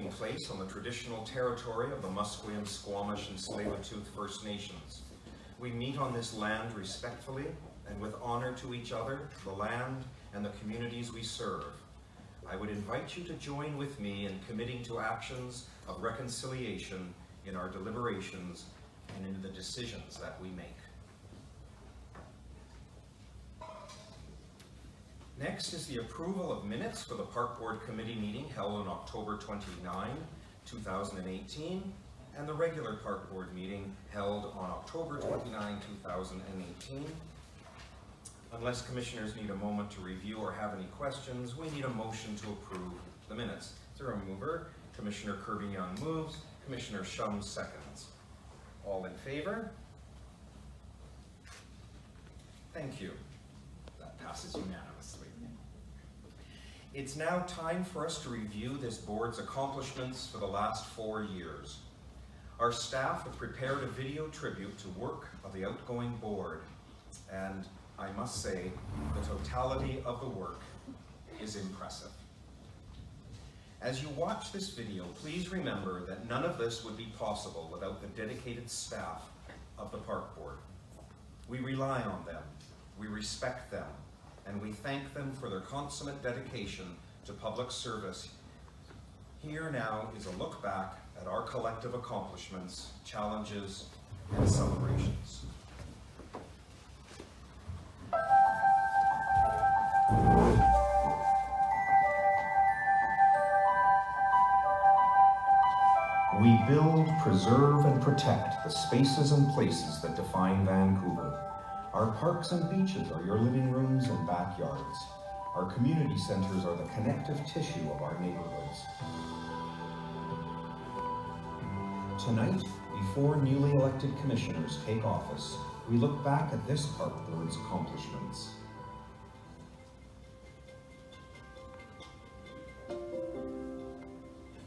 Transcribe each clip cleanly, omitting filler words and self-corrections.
taking place on the traditional territory of the Musqueam, Squamish, and Tsleil-Waututh First Nations. We meet on this land respectfully and with honor to each other, the land, and the communities we serve. I would invite you to join with me in committing to actions of reconciliation in our deliberations and in the decisions that we make. Next is the approval of minutes for the Park Board Committee meeting held on October 29, 2018, and the regular Park Board meeting held on October 29, 2018. Unless commissioners need a moment to review or have any questions, we need a motion to approve the minutes. Is there a mover? Commissioner Kirby-Young moves, Commissioner Shum seconds. All in favor? Thank you. That passes unanimously. It's now time for us to review this board's accomplishments for the last 4 years. Our staff have prepared a video tribute to work of the outgoing board, and I must say, the totality of the work is impressive. As you watch this video, please remember that none of this would be possible without the dedicated staff of the Park Board. We rely on them, we respect them, and we thank them for their consummate dedication to public service. Here now is a look back at our collective accomplishments, challenges, and celebrations. We build, preserve, and protect the spaces and places that define Vancouver. Our parks and beaches are your living rooms and backyards. Our community centers are the connective tissue of our neighborhoods. Tonight, before newly elected commissioners take office, we look back at this Park Board's accomplishments.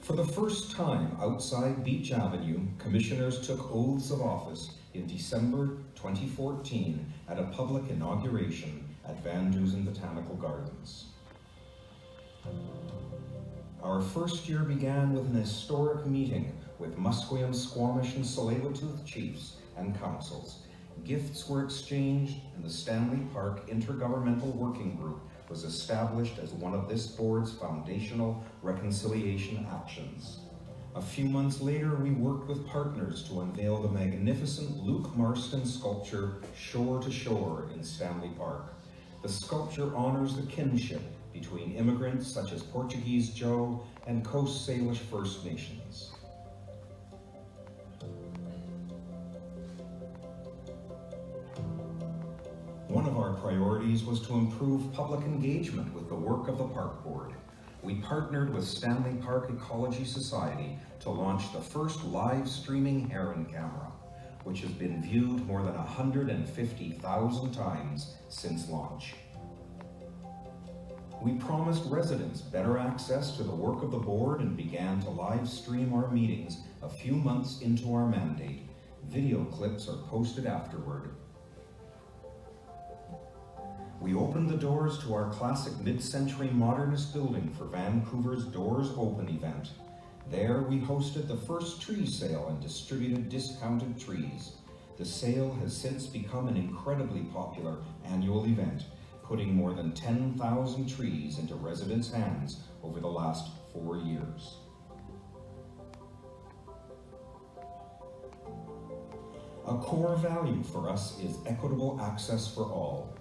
For the first time outside Beach Avenue, commissioners took oaths of office in December 2014 at a public inauguration at Van Dusen Botanical Gardens. Our first year began with an historic meeting with Musqueam, Squamish, and Tsleil-Waututh chiefs and councils. Gifts were exchanged, and the Stanley Park Intergovernmental Working Group was established as one of this board's foundational reconciliation actions. A few months later, we worked with partners to unveil the magnificent Luke Marston sculpture, Shore to Shore, in Stanley Park. The sculpture honors the kinship between immigrants such as Portuguese Joe and Coast Salish First Nations. One of our priorities was to improve public engagement with the work of the Park Board. We partnered with Stanley Park Ecology Society to launch the first live streaming heron camera, which has been viewed more than 150,000 times since launch. We promised residents better access to the work of the board and began to live stream our meetings a few months into our mandate. Video clips are posted afterward. We opened the doors to our classic mid-century modernist building for Vancouver's Doors Open event. There we hosted the first tree sale and distributed discounted trees. The sale has since become an incredibly popular annual event, putting more than 10,000 trees into residents' hands over the last 4 years. A core value for us is equitable access for all.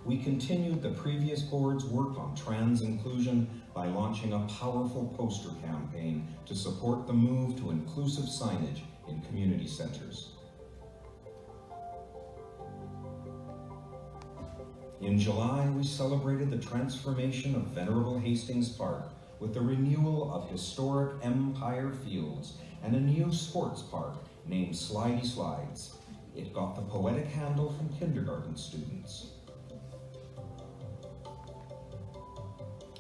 We continued the previous board's work on trans inclusion by launching a powerful poster campaign to support the move to inclusive signage in community centers. In July, we celebrated the transformation of Venerable Hastings Park with the renewal of historic Empire Fields and a new sports park named Slidey Slides. It got the poetic handle from kindergarten students.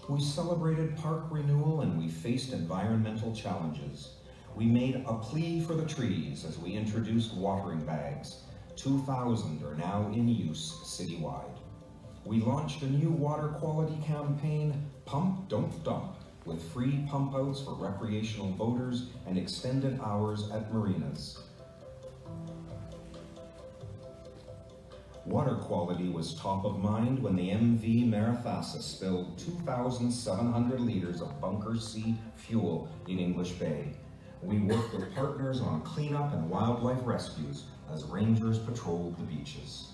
We celebrated park renewal and we faced environmental challenges. We made a plea for the trees as we introduced watering bags. 2,000 are now in use citywide. We launched a new water quality campaign, Pump Don't Dump, with free pump outs for recreational boaters and extended hours at marinas. Water quality was top of mind when the MV Marathassa spilled 2,700 liters of Bunker C fuel in English Bay. We worked with partners on cleanup and wildlife rescues as rangers patrolled the beaches.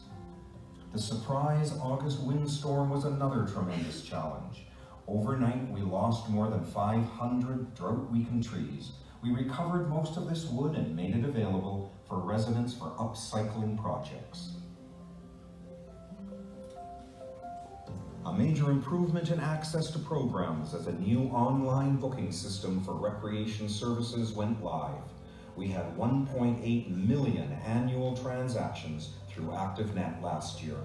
The surprise August windstorm was another tremendous challenge. Overnight, we lost more than 500 drought-weakened trees. We recovered most of this wood and made it available for residents for upcycling projects. A major improvement in access to programs as a new online booking system for recreation services went live. We had 1.8 million annual transactions through ActiveNet last year.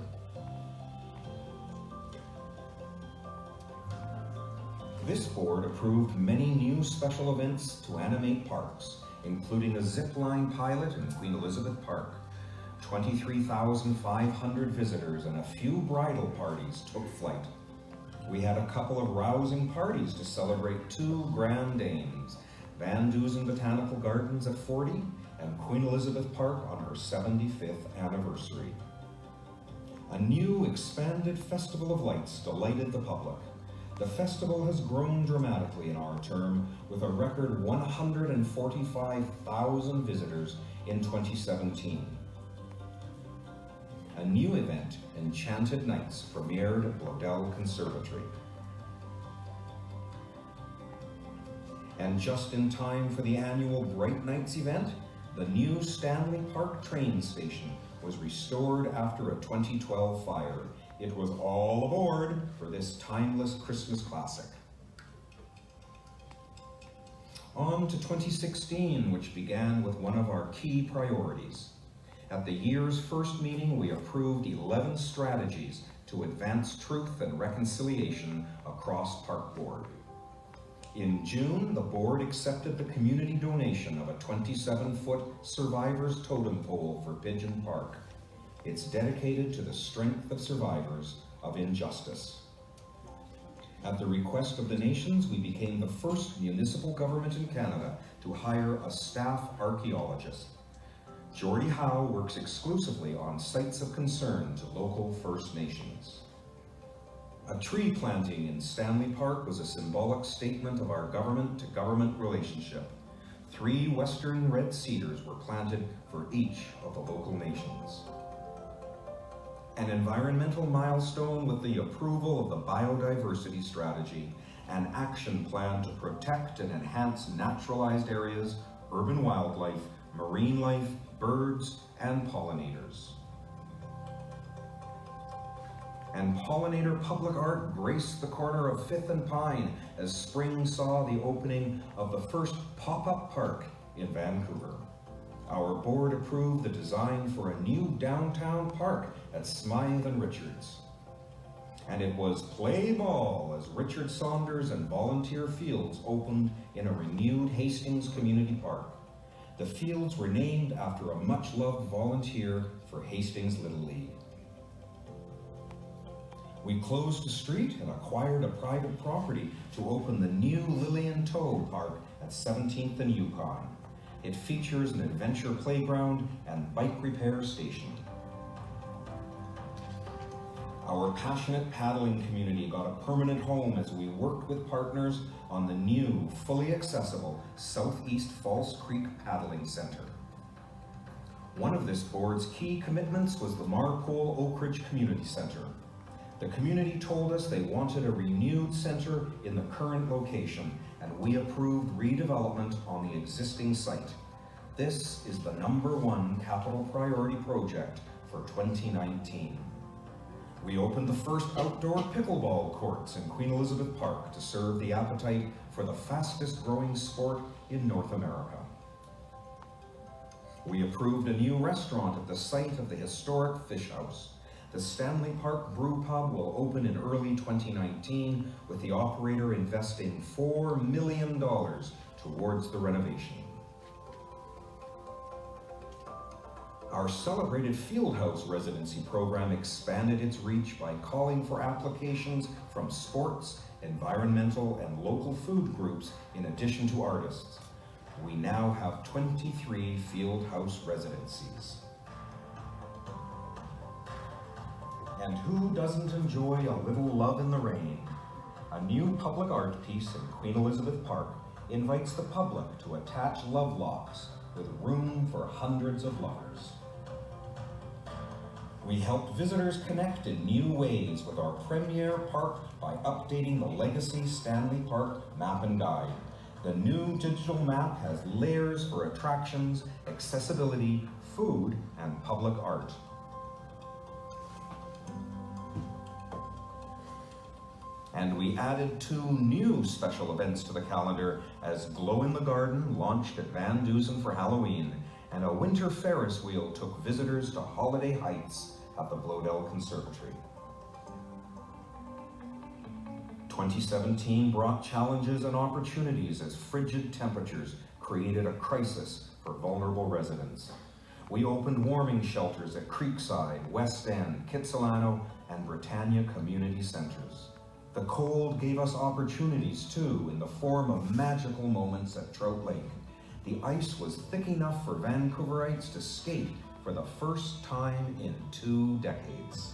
This board approved many new special events to animate parks, including a zipline pilot in Queen Elizabeth Park. 23,500 visitors and a few bridal parties took flight. We had a couple of rousing parties to celebrate two grand dames, Van Dusen Botanical Gardens at 40 and Queen Elizabeth Park on her 75th anniversary. A new expanded Festival of Lights delighted the public. The festival has grown dramatically in our term with a record 145,000 visitors in 2017. A new event, Enchanted Nights, premiered at Brodell Conservatory. And just in time for the annual Bright Nights event, the new Stanley Park train station was restored after a 2012 fire. It was all aboard for this timeless Christmas classic. On to 2016, which began with one of our key priorities. At the year's first meeting, we approved 11 strategies to advance truth and reconciliation across Park Board. In June, the board accepted the community donation of a 27-foot survivors totem pole for Pigeon Park. It's dedicated to the strength of survivors of injustice. At the request of the nations, we became the first municipal government in Canada to hire a staff archaeologist. Geordie Howe works exclusively on sites of concern to local First Nations. A tree planting in Stanley Park was a symbolic statement of our government-to-government relationship. 3 western red cedars were planted for each of the local nations. An environmental milestone with the approval of the biodiversity strategy, an action plan to protect and enhance naturalized areas, urban wildlife, marine life, birds, and pollinators. And pollinator public art graced the corner of 5th and Pine as spring saw the opening of the first pop-up park in Vancouver. Our board approved the design for a new downtown park at Smythe and Richards. And it was play ball as Richard Saunders and Volunteer Fields opened in a renewed Hastings Community Park. The fields were named after a much-loved volunteer for Hastings Little League. We closed the street and acquired a private property to open the new Lillian Toad Park at 17th and Yukon. It features an adventure playground and bike repair station. Our passionate paddling community got a permanent home as we worked with partners on the new, fully accessible Southeast False Creek Paddling Center. One of this board's key commitments was the Marpole Oak Ridge Community Center. The community told us they wanted a renewed center in the current location, and we approved redevelopment on the existing site. This is the #1 capital priority project for 2019. We opened the first outdoor pickleball courts in Queen Elizabeth Park to serve the appetite for the fastest growing sport in North America. We approved a new restaurant at the site of the historic Fish House. The Stanley Park Brew Pub will open in early 2019, with the operator investing $4 million towards the renovation. Our celebrated Fieldhouse residency program expanded its reach by calling for applications from sports environmental and local food groups in addition to artists. We now have 23 field house residencies. And who doesn't enjoy a little love in the rain? A new public art piece in Queen Elizabeth Park invites the public to attach love locks with room for hundreds of lovers. We helped visitors connect in new ways with our premier park by updating the legacy Stanley Park map and guide. The new digital map has layers for attractions, accessibility, food, and public art. And we added 2 new special events to the calendar as Glow in the Garden launched at Van Dusen for Halloween, and a winter Ferris wheel took visitors to Holiday Heights at the Bloedel Conservatory. 2017 brought challenges and opportunities as frigid temperatures created a crisis for vulnerable residents. We opened warming shelters at Creekside, West End, Kitsilano, and Britannia community centers. The cold gave us opportunities too in the form of magical moments at Trout Lake. The ice was thick enough for Vancouverites to skate for the first time in 2 decades.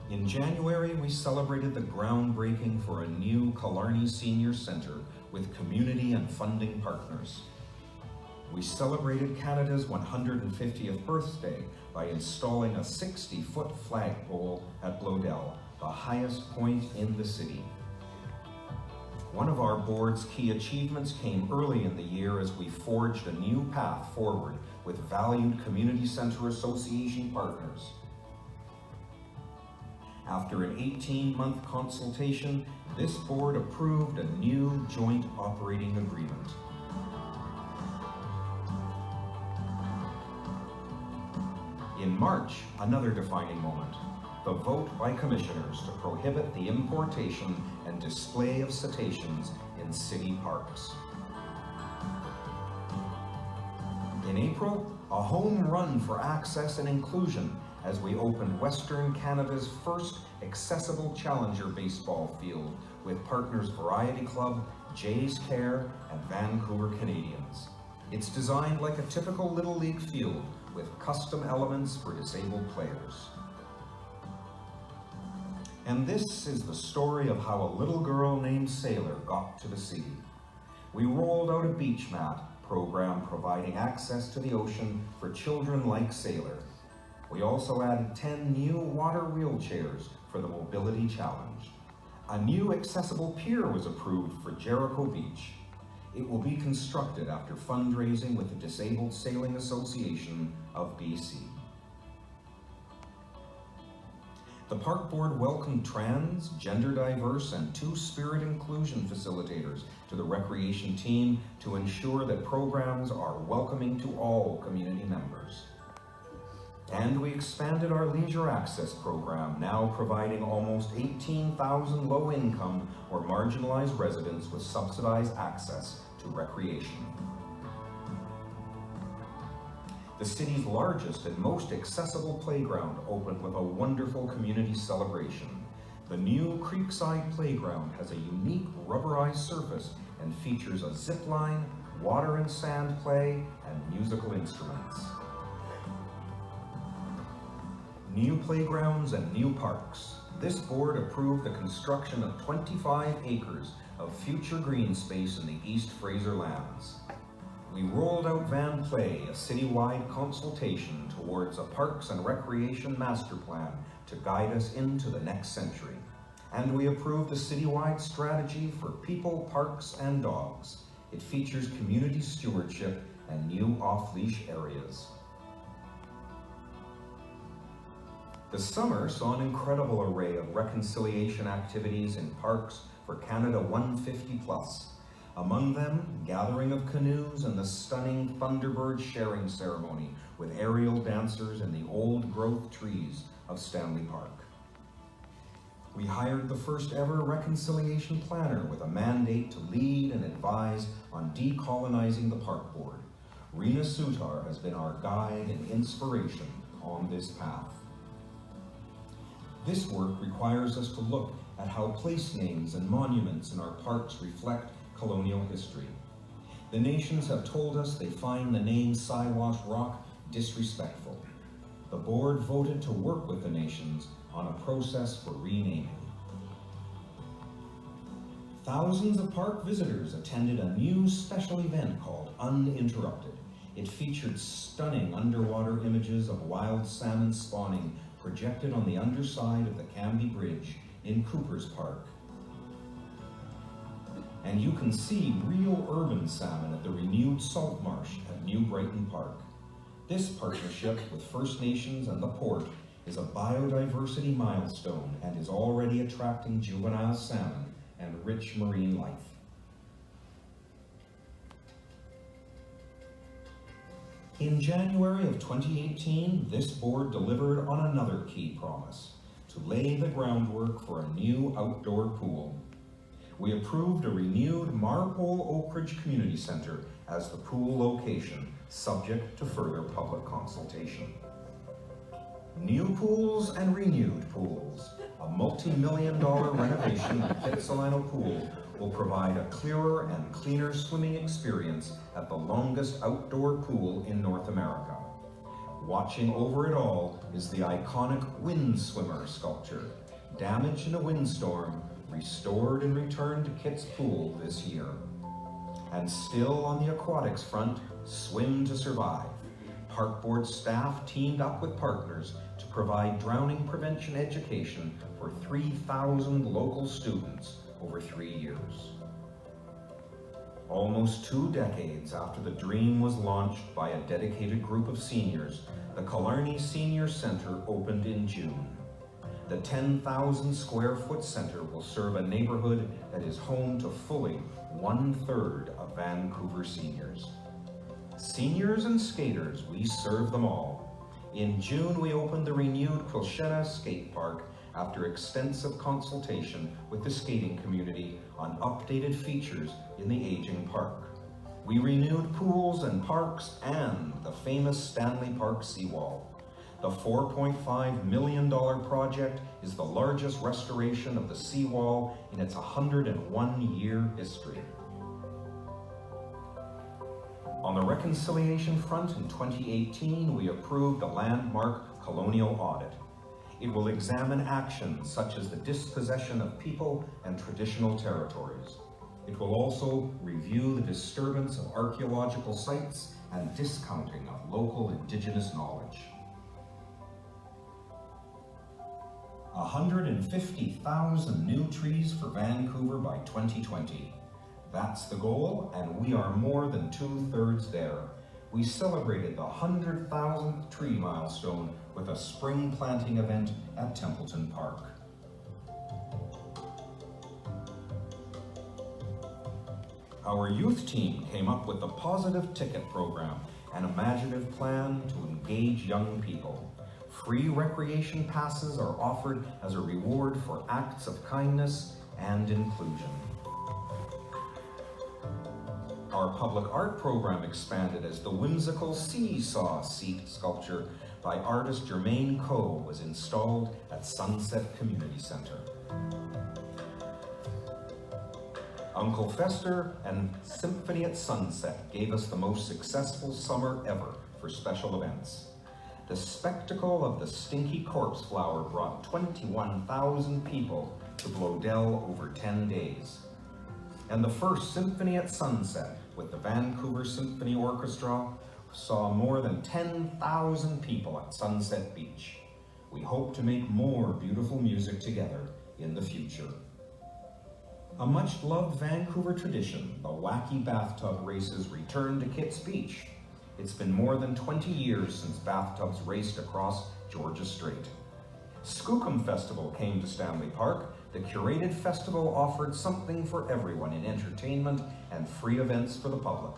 In January, we celebrated the groundbreaking for a new Killarney Senior Centre with community and funding partners. We celebrated Canada's 150th birthday by installing a 60-foot flagpole at Bloedel, the highest point in the city. One of our board's key achievements came early in the year as we forged a new path forward with valued Community Centre Association partners. After an 18-month consultation, this board approved a new joint operating agreement. In March, another defining moment. The vote by commissioners to prohibit the importation and display of cetaceans in city parks. In April, a home run for access and inclusion as we opened Western Canada's first accessible challenger baseball field with partners Variety Club, Jays Care, and Vancouver Canadians. It's designed like a typical Little League field with custom elements for disabled players. And this is the story of how a little girl named Sailor got to the sea. We rolled out a beach mat program providing access to the ocean for children like Sailor. We also added 10 new water wheelchairs for the mobility challenge. A new accessible pier was approved for Jericho Beach. It will be constructed after fundraising with the Disabled Sailing Association of BC. The Park Board welcomed trans, gender diverse, and two-spirit inclusion facilitators to the recreation team to ensure that programs are welcoming to all community members. And we expanded our leisure access program, now providing almost 18,000 low-income or marginalized residents with subsidized access to recreation. The city's largest and most accessible playground opened with a wonderful community celebration. The new Creekside Playground has a unique rubberized surface and features a zip line, water and sand play, and musical instruments. New playgrounds and new parks. This board approved the construction of 25 acres of future green space in the East Fraser lands. We rolled out Van Play, a citywide consultation towards a Parks and Recreation Master Plan to guide us into the next century. And we approved a citywide strategy for people, parks, and dogs. It features community stewardship and new off-leash areas. The summer saw an incredible array of reconciliation activities in parks for Canada 150+. Among them, gathering of canoes and the stunning Thunderbird sharing ceremony with aerial dancers in the old-growth trees of Stanley Park. We hired the first ever reconciliation planner with a mandate to lead and advise on decolonizing the park board. Rena Sutar has been our guide and inspiration on this path. This work requires us to look at how place names and monuments in our parks reflect colonial history. The nations have told us they find the name Siwash Rock disrespectful. The board voted to work with the nations on a process for renaming. Thousands of park visitors attended a new special event called Uninterrupted. It featured stunning underwater images of wild salmon spawning projected on the underside of the Cambie Bridge in Cooper's Park. And you can see real urban salmon at the renewed salt marsh at New Brighton Park. This partnership with First Nations and the Port is a biodiversity milestone and is already attracting juvenile salmon and rich marine life. In January of 2018, this board delivered on another key promise: to lay the groundwork for a new outdoor pool. We approved a renewed Marpole Oak Ridge Community Center as the pool location, subject to further public consultation. New pools and renewed pools. A multi-million-dollar renovation of the Kitsilano Pool will provide a clearer and cleaner swimming experience at the longest outdoor pool in North America. Watching over it all is the iconic Wind Swimmer sculpture, damaged in a windstorm, restored and returned to Kit's Pool this year. And still on the aquatics front, Swim to Survive. Park Board staff teamed up with partners to provide drowning prevention education for 3,000 local students over 3 years. Almost 2 decades after the dream was launched by a dedicated group of seniors, the Killarney Senior Centre opened in June. The 10,000 square foot center will serve a neighborhood that is home to fully 1/3 of Vancouver seniors. Seniors and skaters, we serve them all. In June, we opened the renewed Quilchena Skate Park after extensive consultation with the skating community on updated features in the aging park. We renewed pools and parks and the famous Stanley Park seawall. The $4.5 million project is the largest restoration of the seawall in its 101-year history. On the reconciliation front in 2018, we approved a landmark colonial audit. It will examine actions such as the dispossession of people and traditional territories. It will also review the disturbance of archaeological sites and discounting of local Indigenous knowledge. 150,000 new trees for Vancouver by 2020. That's the goal, and we are more than 2/3 there. We celebrated the 100,000th tree milestone with a spring planting event at Templeton Park. Our youth team came up with the Positive Ticket program, an imaginative plan to engage young people. Free recreation passes are offered as a reward for acts of kindness and inclusion. Our public art program expanded as the whimsical seesaw seat sculpture by artist Germaine Coe was installed at Sunset Community Center. Uncle Fester and Symphony at Sunset gave us the most successful summer ever for special events. The spectacle of the Stinky Corpse Flower brought 21,000 people to Bloedel over 10 days. And the first Symphony at Sunset with the Vancouver Symphony Orchestra saw more than 10,000 people at Sunset Beach. We hope to make more beautiful music together in the future. A much-loved Vancouver tradition, the wacky bathtub races returned to Kitts Beach. It's been more than 20 years since bathtubs raced across Georgia Strait. Skookum Festival came to Stanley Park. The curated festival offered something for everyone in entertainment and free events for the public.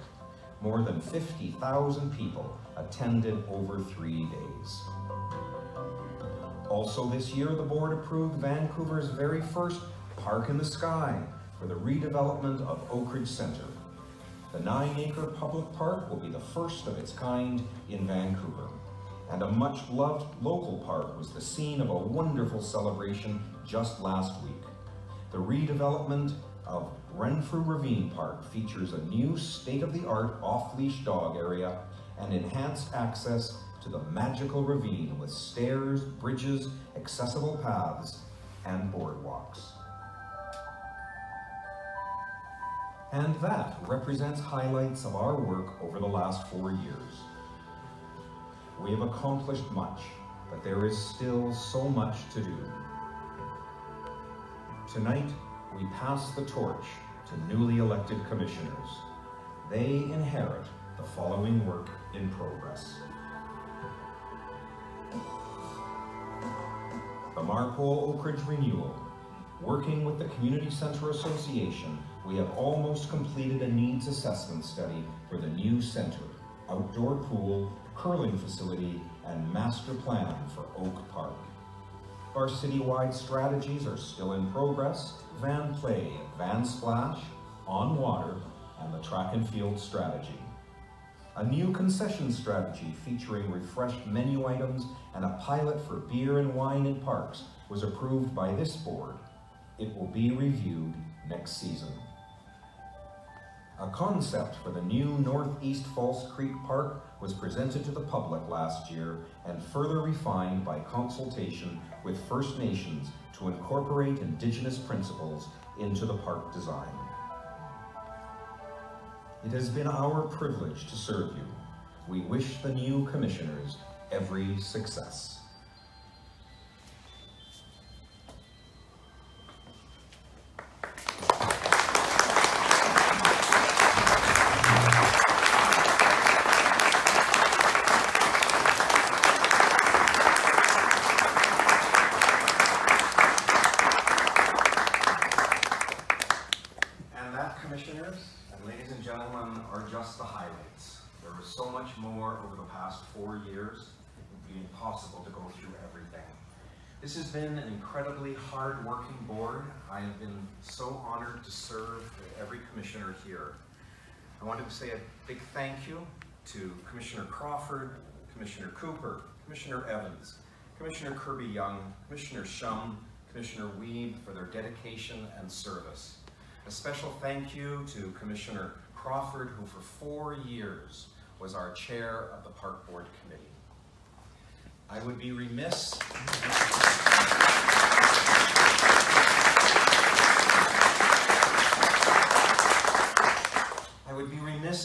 More than 50,000 people attended over 3 days. Also this year, the board approved Vancouver's very first Park in the Sky for the redevelopment of Oak Ridge Centre. The 9-acre public park will be the first of its kind in Vancouver. And a much-loved local park was the scene of a wonderful celebration just last week. The redevelopment of Renfrew Ravine Park features a new state-of-the-art off-leash dog area and enhanced access to the magical ravine with stairs, bridges, accessible paths, and boardwalks. And that represents highlights of our work over the last 4 years. We have accomplished much, but there is still so much to do. Tonight, we pass the torch to newly elected commissioners. They inherit the following work in progress. The Marpole Oak Ridge Renewal. Working with the Community Centre Association, we have almost completed a needs assessment study for the new centre, outdoor pool, curling facility, and master plan for Oak Park. Our citywide strategies are still in progress: Van Play, Van Splash, On Water, and the Track and Field strategy. A new concession strategy featuring refreshed menu items and a pilot for beer and wine in parks was approved by this board. It will be reviewed next season. A concept for the new Northeast False Creek Park was presented to the public last year and further refined by consultation with First Nations to incorporate Indigenous principles into the park design. It has been our privilege to serve you. We wish the new commissioners every success. Commissioners and ladies and gentlemen are just the highlights. There was so much more over the past 4 years. It would be impossible to go through everything. This has been an incredibly hard-working board. I have been so honored to serve every commissioner here. I wanted to say a big thank you to Commissioner Crawford, Commissioner Cooper, Commissioner Evans, Commissioner Kirby-Young, Commissioner Shum, Commissioner Weeb for their dedication and service. A special thank you to Commissioner Crawford, who for 4 years was our chair of the Park Board Committee. I would be remiss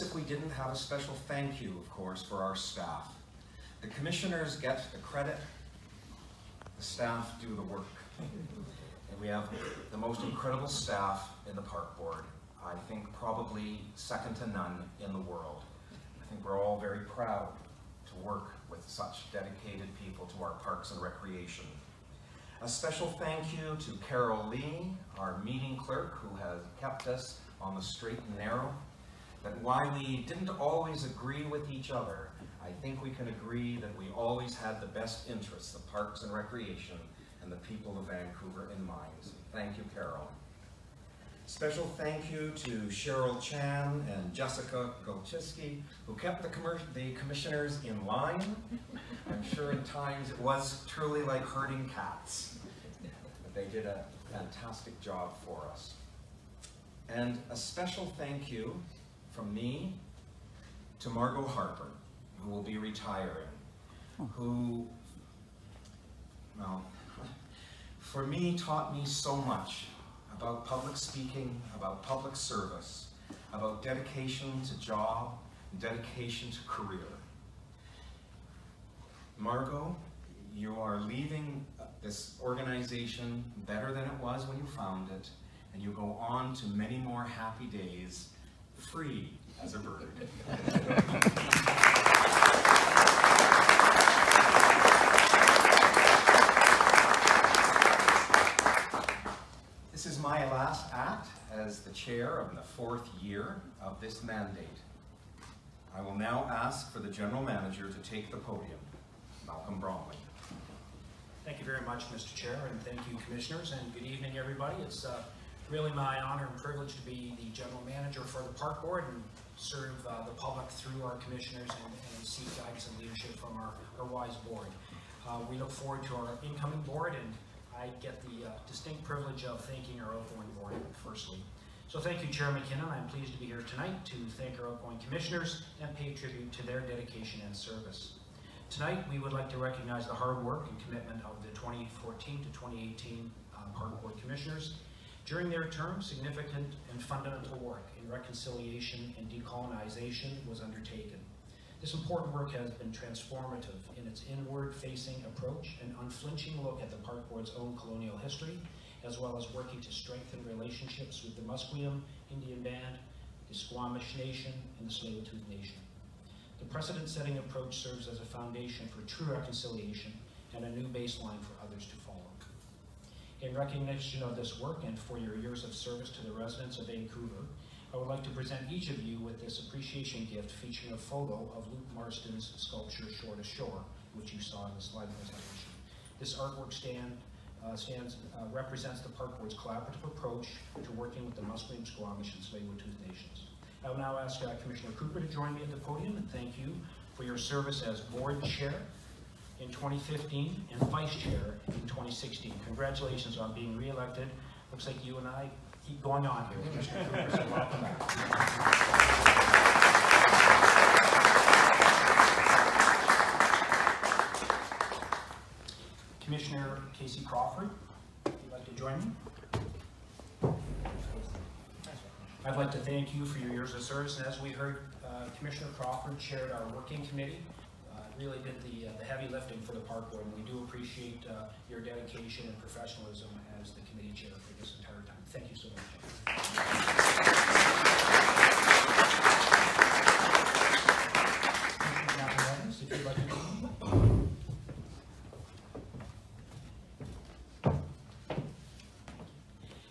if we didn't have a special thank you, of course, for our staff. The commissioners get the credit, the staff do the work. And we have the most incredible staff in the Park Board. I think probably second to none in the world. I think we're all very proud to work with such dedicated people to our parks and recreation. A special thank you to Carol Lee, our meeting clerk, who has kept us on the straight and narrow. That while we didn't always agree with each other, I think we can agree that we always had the best interests of parks and recreation and the people of Vancouver in mind. So thank you, Carol. Special thank you to Cheryl Chan and Jessica Golchiski, who kept the commissioners in line. I'm sure at times it was truly like herding cats, but they did a fantastic job for us. And a special thank you from me to Margot Harper, who will be retiring, who, well, for me, taught me so much about public speaking, about public service, about dedication to job, dedication to career. Margot, you are leaving this organization better than it was when you found it, and you go on to many more happy days, free as a bird. This is my last act as the chair of the 4th year of this mandate. I will now ask for the general manager to take the podium. Malcolm Bromley. Thank you very much, Mr. Chair, and thank you, commissioners, and good evening, everybody. It's really my honor and privilege to be the general manager for the Park Board and serve the public through our commissioners and seek guidance and leadership from our wise board. We look forward to our incoming board, and I get the distinct privilege of thanking our outgoing board firstly. So thank you, Chair McKinnon. I'm pleased to be here tonight to thank our outgoing commissioners and pay tribute to their dedication and service. Tonight, we would like to recognize the hard work and commitment of the 2014 to 2018 Park Board Commissioners. During their term, significant and fundamental work in reconciliation and decolonization was undertaken. This important work has been transformative in its inward-facing approach and unflinching look at the Park Board's own colonial history, as well as working to strengthen relationships with the Musqueam Indian Band, the Squamish Nation, and the Tsleil-Waututh Nation. The precedent-setting approach serves as a foundation for true reconciliation and a new baseline for others to follow. In recognition of this work and for your years of service to the residents of Vancouver, I would like to present each of you with this appreciation gift featuring a photo of Luke Marston's sculpture Shore to Shore, which you saw in the slide presentation. This artwork represents the Park Board's collaborative approach to working with the Musqueam, Squamish, and Tsleil-Waututh nations. I will now ask Commissioner Cooper to join me at the podium and thank you for your service as board chair in 2015 and vice chair in 2016. Congratulations on being re-elected. Looks like you and I keep going on here, Commissioner Cooper, so welcome back. Commissioner Casey Crawford, would you like to join me? I'd like to thank you for your years of service, and as we heard, Commissioner Crawford chaired our working committee, really did the heavy lifting for the Park Board, and we do appreciate your dedication and professionalism as the committee chair for this entire time. Thank you so much. If you'd like to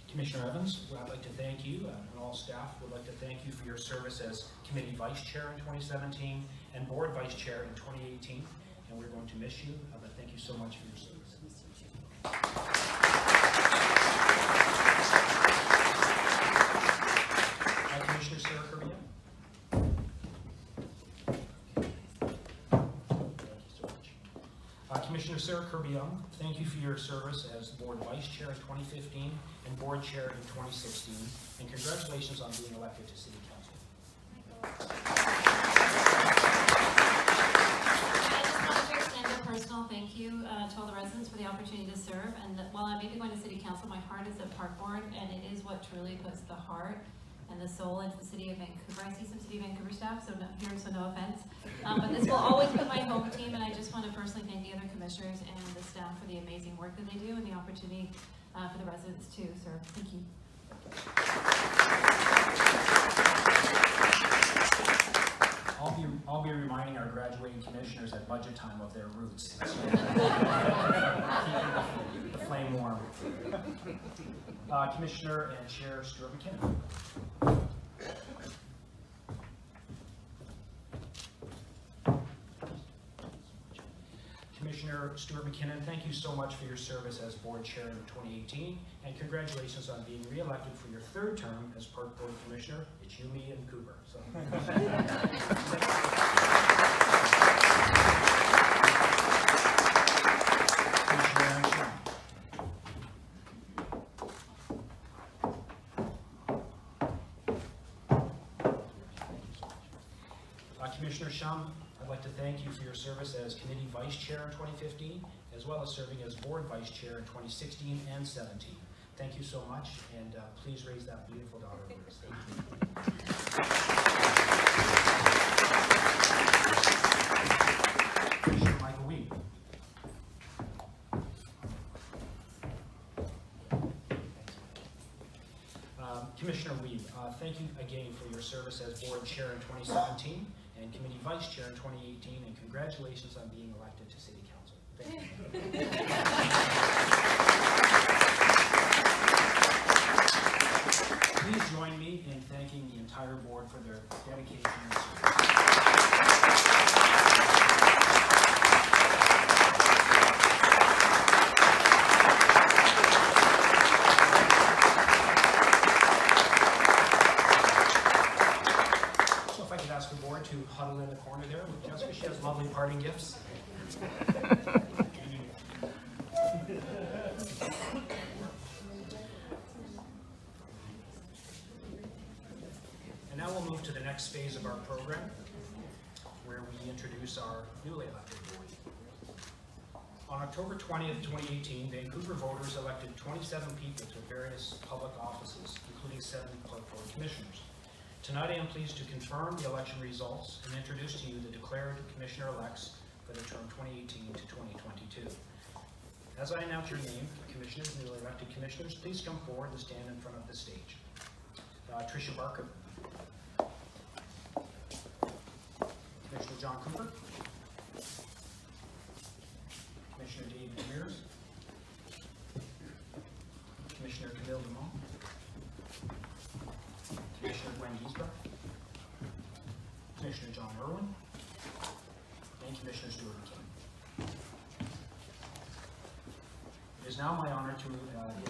Commissioner Evans, I'd like to thank you, and all staff would like to thank you for your service as committee vice chair in 2017 and board vice chair in 2018, and we're going to miss you, but thank you so much for your service. Commissioner Sarah Kirby-Young. Commissioner Sarah Kirby-Young, thank you for your service as board vice chair in 2015 and board chair in 2016, and congratulations on being elected to City Council. I just wanted to extend a personal thank you to all the residents for the opportunity to serve, and while I may be going to City Council, my heart is at Park Board, and it is what truly puts the heart and the soul into the City of Vancouver. I see some City of Vancouver staff so no offense. But this will always be my home team, and I just want to personally thank the other commissioners and the staff for the amazing work that they do and the opportunity for the residents to serve. Thank you. I'll be reminding our graduating commissioners at budget time of their roots. So, keeping the flame warm. Commissioner and Chair Stuart McKinnon. Commissioner Stuart McKinnon, thank you so much for your service as board chair in 2018, and congratulations on being re-elected for your third term as Park Board Commissioner. It's you, me, and Cooper. So. Commissioner Shum, I'd like to thank you for your service as committee vice chair in 2015, as well as serving as board vice chair in 2016 and 17. Thank you so much, and please raise that beautiful daughter of yours. Thank you. Commissioner Michael Weed. Commissioner Weed, thank you again for your service as board chair in 2017 and committee vice chair in 2018, and congratulations on being elected to City Council. Thank you. Please join me in thanking the entire board for their dedication and service. To huddle in the corner there with Jessica. She has lovely parting gifts. And move to the next phase of our program, where we introduce our newly elected board. On October 20th, 2018, Vancouver voters elected 27 people to various public offices, including 7 park board commissioners. Tonight I am pleased to confirm the election results and introduce to you the declared commissioner-elects for the term 2018 to 2022. As I announce your name, commissioners, newly elected commissioners, please come forward and stand in front of the stage. Tricia Barker. Commissioner John Cooper. Commissioner David Mears. Commissioner Camille Dumont. Commissioner Gwen Giesbrecht. Commissioner John Irwin. And Commissioner Stuart McKim. It is now my honor to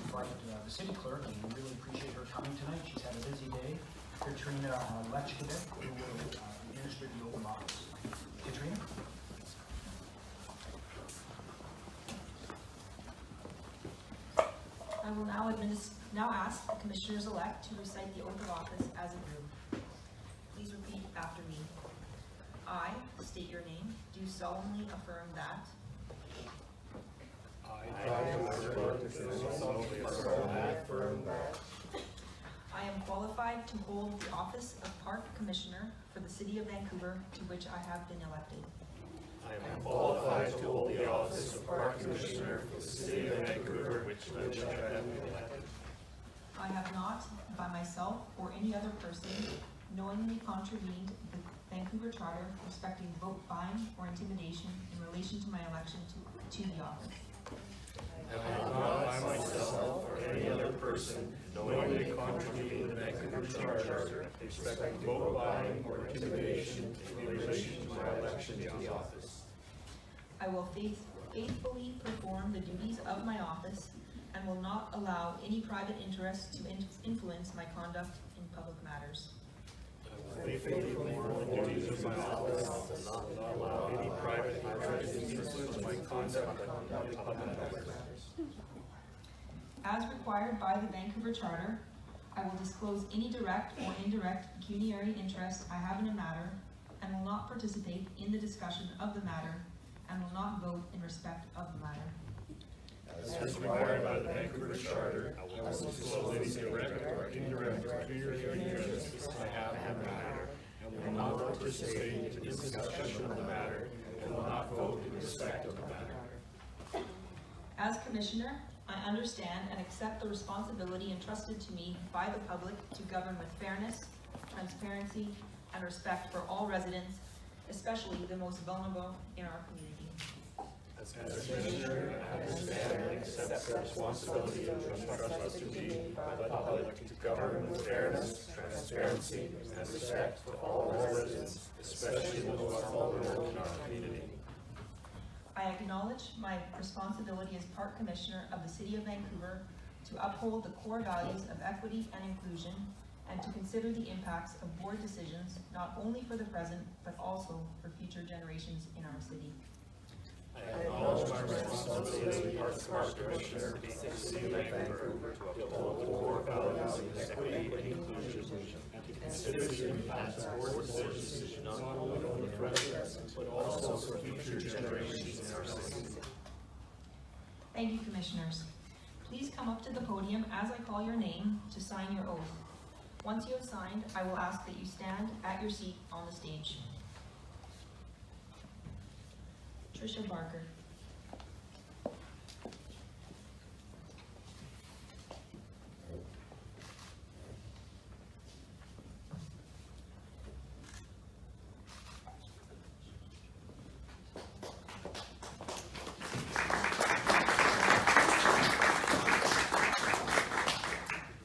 invite the city clerk, and we really appreciate her coming tonight. She's had a busy day. Katrina Lechkevich, who will administer the oath of office. Katrina? I will now ask the commissioners-elect to recite the oath of office as a group. Please repeat after me. I state your name, do solemnly affirm that I am qualified to hold the office of Park Commissioner for the City of Vancouver, to which I have been elected. I am qualified to hold the office of Park Commissioner for the City of Vancouver, which I have been elected. I have not, by myself or any other person, knowingly contravened the Vancouver Charter respecting vote buying or intimidation in relation to my election to the office. I have not by myself or any other person knowingly contravened the Vancouver Charter respecting vote buying or intimidation in relation to my election to the office. I will faithfully perform the duties of my office and will not allow any private interest to influence my conduct in public matters. I will faithfully perform the duties of my office and not allow any private interest to influence my conduct in public matters. As required by the Vancouver Charter, I will disclose any direct or indirect pecuniary interest I have in a matter and will not participate in the discussion of the matter and will not vote in respect of the matter. As required by the Vancouver Charter, I will disclose any direct or indirect pecuniary interests I have in the matter and will not participate in the discussion of the matter and will not vote in respect of the matter. As Commissioner, I understand and accept the responsibility entrusted to me by the public to govern with fairness, transparency, and respect for all residents, especially the most vulnerable in our community. As Commissioner, I understand and accept the responsibility entrusted to me by the public to govern with fairness, transparency, and respect for all residents, especially the most vulnerable in our community. I acknowledge my responsibility as Park Commissioner of the City of Vancouver to uphold the core values of equity and inclusion and to consider the impacts of board decisions not only for the present but also for future generations in our city. I acknowledge my responsibility as Park Commissioner for the City of Vancouver to uphold the core values of equity and inclusion and to consider the impacts of board decisions not only for the present but also for future generations in our city. Thank you, Commissioners. Please come up to the podium as I call your name to sign your oath. Once you have signed, I will ask that you stand at your seat on the stage. Tricia Barker.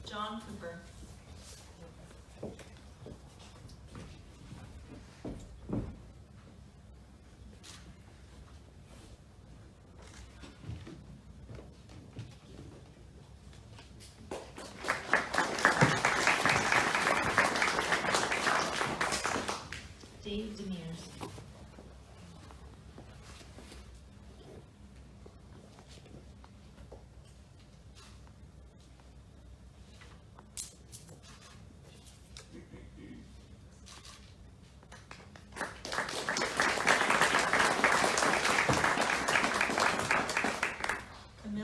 John Cooper.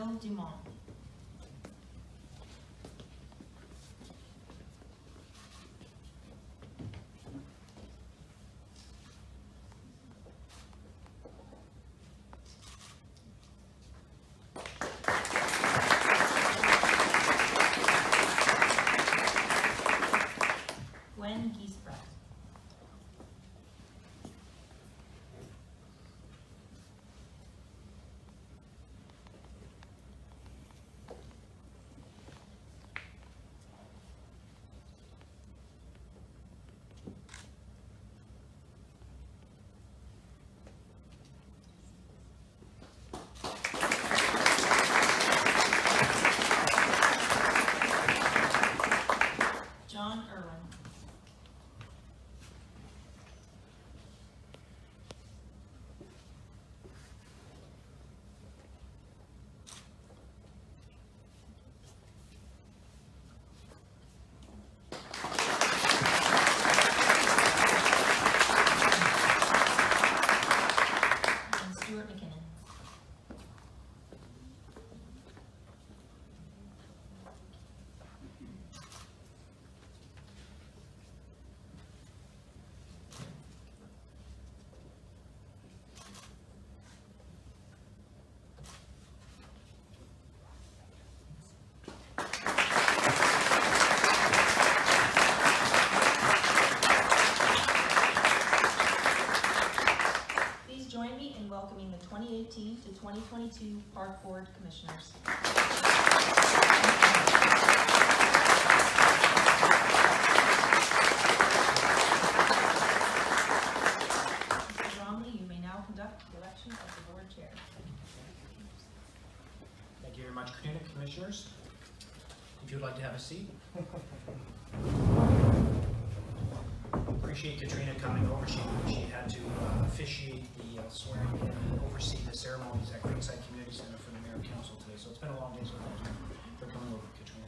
Jill Dumont. Gwen Giesbrecht. John Irwin. And Stuart McKinnon. Please join me in welcoming the 2018 to 2022 Park Board Commissioners. Mr. Bromley, you may now conduct the election of the board chair. Thank you very much, Katrina. Commissioners, if you would like to have a seat. Appreciate Katrina coming over. She had to officiate the swearing in and oversee the ceremonies at Greenside Community Center for the Mayor and Council today. So it's been a long day, so thank you for coming over, Katrina.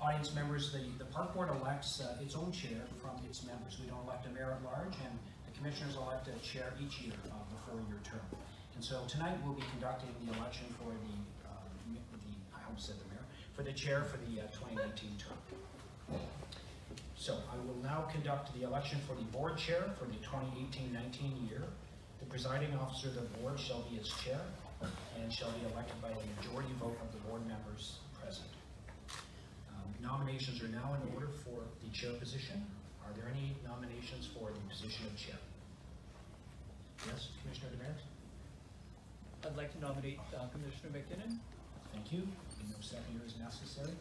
Audience members, the Park Board elects its own chair from its members. We don't elect a mayor at large, and the commissioners elect a chair each year before your term. And so tonight we'll be conducting the election for I almost said the mayor, for the chair for the 2019 term. So I will now conduct the election for the board chair for the 2018-19 year. The presiding officer of the board shall be its chair and shall be elected by a majority vote of the board members present. Nominations are now in order for the chair position. Are there any nominations for the position of chair? Yes, Commissioner DeMerit? I'd like to nominate Commissioner McKinnon. Thank you. No seconder is necessary.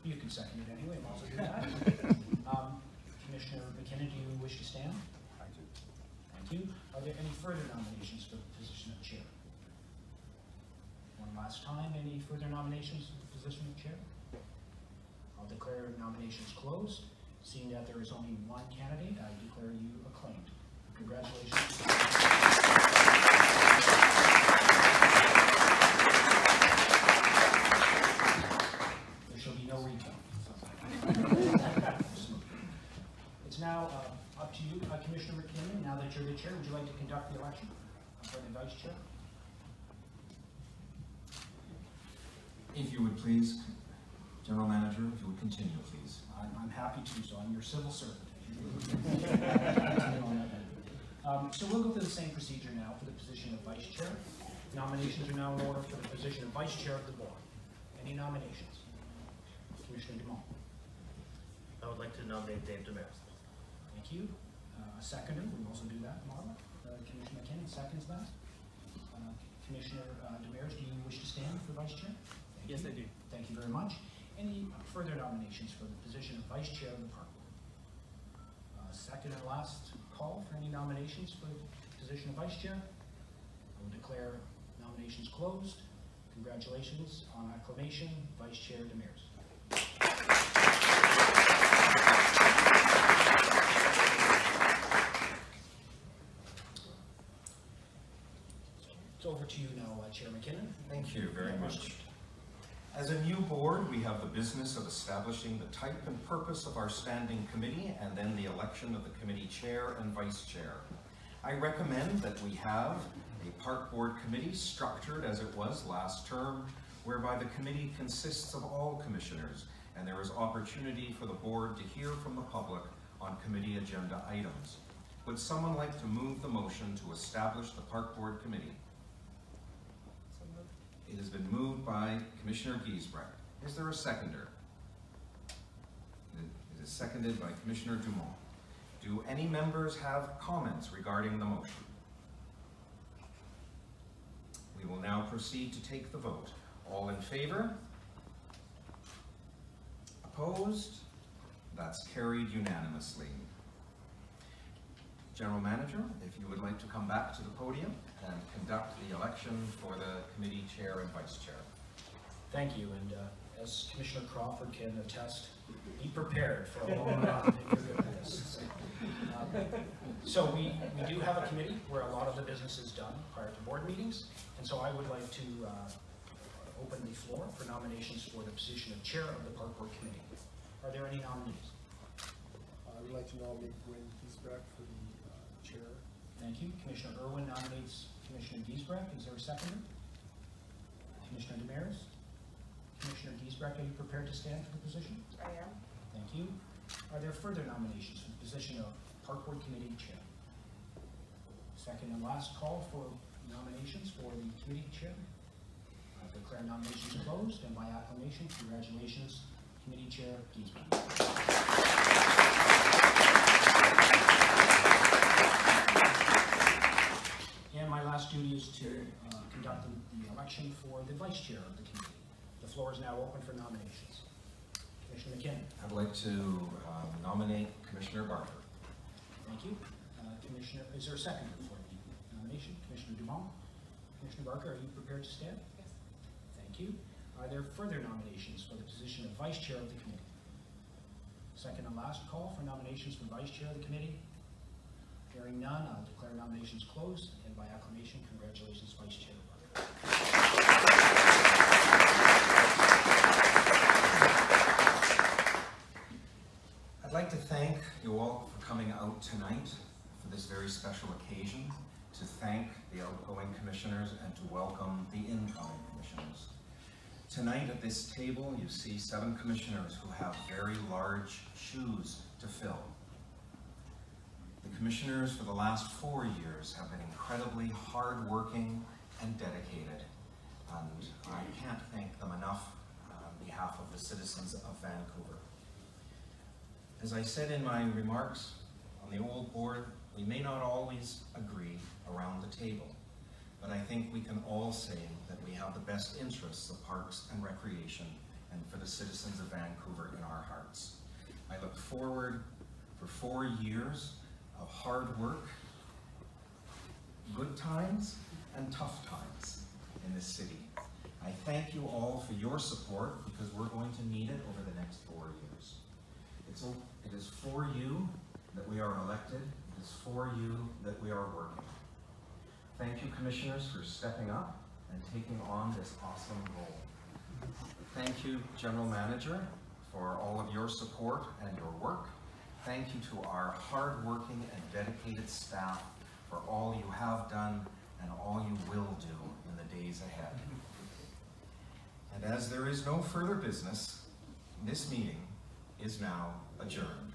You can second it anyway, I'll also do that. Commissioner McKinnon, do you wish to stand? I do. Thank you. Are there any further nominations for the position of chair? One last time, any further nominations for the position of chair? I'll declare nominations closed. Seeing that there is only one candidate, I declare you acclaimed. Congratulations. There shall be no recount. It's now up to you, Commissioner McKinnon. Now that you're the chair, would you like to conduct the election for the vice chair? If you would please, General Manager, if you would continue, please. I'm happy to, so I'm your civil servant. So we'll go through the same procedure now for the position of vice chair. Nominations are now in order for the position of vice chair of the board. Any nominations? Commissioner Dumont. I would like to nominate Dave Demers. Thank you. A seconder, we also do that, Marla. Commissioner McKinnon seconds that. Commissioner Demers, do you wish to stand for vice chair? Thank Yes, you. I do. Thank you very much. Any further nominations for the position of vice chair of the park board? Second and last call for any nominations for the position of vice chair. I will declare nominations closed. Congratulations on acclamation, Vice Chair Demers. It's over to you now, Chair McKinnon. Thank you very much. As a new board, we have the business of establishing the type and purpose of our standing committee and then the election of the committee chair and vice chair. I recommend that we have a park board committee structured as it was last term, whereby the committee consists of all commissioners and there is opportunity for the board to hear from the public on committee agenda items. Would someone like to move the motion to establish the park board committee? It has been moved by Commissioner Giesbrecht. Is there a seconder? It is seconded by Commissioner Dumont. Do any members have comments regarding the motion? We will now proceed to take the vote. All in favor? Opposed? That's carried unanimously. General Manager, if you would like to come back to the podium and conduct the election for the committee chair and vice chair. Thank you, and as Commissioner Crawford can attest, be prepared for a long run if you're good at this. So we do have a committee where a lot of the business is done prior to board meetings, and so I would like to open the floor for nominations for the position of chair of the park board committee. Are there any nominees? I would like to nominate Gwen Giesbrecht for the chair. Thank you. Commissioner Irwin nominates Commissioner Giesbrecht. Is there a seconder? Commissioner Demers? Commissioner Giesbrecht, are you prepared to stand for the position? I am. Thank you. Are there further nominations for the position of Park Board Committee Chair? Second and last call for nominations for the committee chair. I declare nominations closed, and by acclamation, congratulations, Committee Chair Giesbrecht. And my last duty is to conduct the election for the vice chair of the committee. The floor is now open for nominations. Commissioner McKinnon. I'd like to nominate Commissioner Barker. Thank you. Commissioner, is there a second for the nomination? Commissioner Dumont. Commissioner Barker, are you prepared to stand? Yes. Thank you. Are there further nominations for the position of vice chair of the committee? Second and last call for nominations for vice chair of the committee. Hearing none, I'll declare nominations closed, and by acclamation, congratulations, Vice Chair Barker. I'd like to thank you all for coming out tonight for this very special occasion, to thank the outgoing commissioners and to welcome the incoming commissioners. Tonight at this table, you see 7 commissioners who have very large shoes to fill. The commissioners for the last 4 years have been incredibly hardworking and dedicated, and I can't thank them enough on behalf of the citizens of Vancouver. As I said in my remarks on the old board, we may not always agree around the table, but I think we can all say that we have the best interests of parks and recreation and for the citizens of Vancouver in our hearts. I look forward for 4 years of hard work, good times and tough times in this city. I thank you all for your support because we're going to need it over the next 4 years. It is for you that we are elected. It is for you that we are working. Thank you, commissioners, for stepping up and taking on this awesome role. Thank you, General Manager, for all of your support and your work. Thank you to our hardworking and dedicated staff for all you have done and all you will do in the days ahead. And as there is no further business, this meeting is now adjourned.